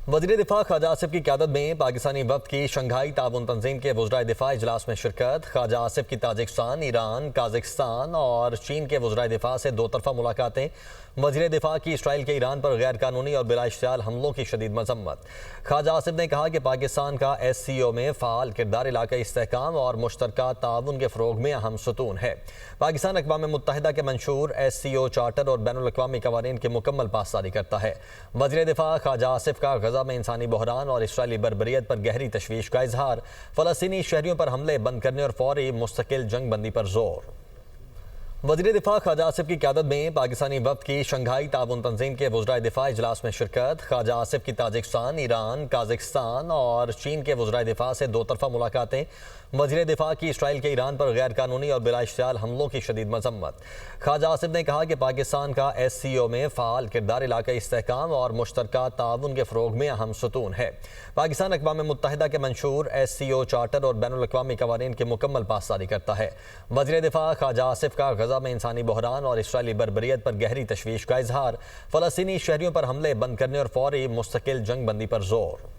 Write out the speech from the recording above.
वज़ीर दिफा ख्वाजा आसिफ की क़यादत में पाकिस्तानी वफ़द की शंघाई ताउन तंजीम के वज़राए दिफा इजलास में शिरकत। ख्वाजा आसिफ की ताजिकिस्तान, ईरान, काज़ाकिस्तान और चीन के वज़राए दिफा से दो तरफ़ा मुलाकातें। वज़ीर दिफा की इसराइल के ईरान पर गैर कानूनी और बिला इश्तियाल हमलों की शदीद मजम्मत। ख्वाजा आसिफ ने कहा कि पाकिस्तान का SCO में फ़ाल किरदार इलाक़ाई इस्तेहकाम और मुश्तरका ताउन के फ़रोग़ में अहम सतून है। पाकिस्तान अक़वाम मुत्तहिदा के मंशूर SCO चार्टर और बैनुल अक़वामी क़वानीन की मुकम्मल पासदारी करता है। वज़ीर दिफा ख्वाजा आसिफ का गज़ा में इंसानी बहरान और इसराइली बर्बरियत पर गहरी तशवीश का इजहार। फ़लस्तीनी शहरियों पर हमले बंद करने और फौरी मुस्तकिल जंग बंदी पर जोर। वज़ीर दिफा ख्वाजा आसिफ की क़यादत में पाकिस्तानी वफ़द की शंघाई ताउन तंजीम के वज़राए दिफा इजलास में शिरकत। ख्वाजा आसिफ की ताजिकिस्तान, ईरान, काज़ाकिस्तान और चीन के वज़राए दिफा से दो तरफ़ा मुलाकातें। वज़ीर दिफा की इसराइल के ईरान पर गैर कानूनी और बिला इश्तियाल हमलों की शदीद मजम्मत। ख्वाजा आसिफ ने कहा कि पाकिस्तान का SCO में फ़ाल किरदार इलाक़ाई इस्तेहकाम और मुश्तरका ताउन के फ़रोग़ में अहम सतून है। पाकिस्तान अक़वाम मुत्तहिदा के मंशूर SCO चार्टर और बैनुल अक़वामी क़वानीन की मुकम्मल पासदारी करता है। वज़ीर दिफा ख्वाजा आसिफ का गज़ा में इंसानी बहरान और इसराइली बर्बरियत पर गहरी तशवीश का इजहार। फ़लस्तीनी शहरियों पर हमले बंद करने और फौरी मुस्तकिल जंग बंदी पर जोर।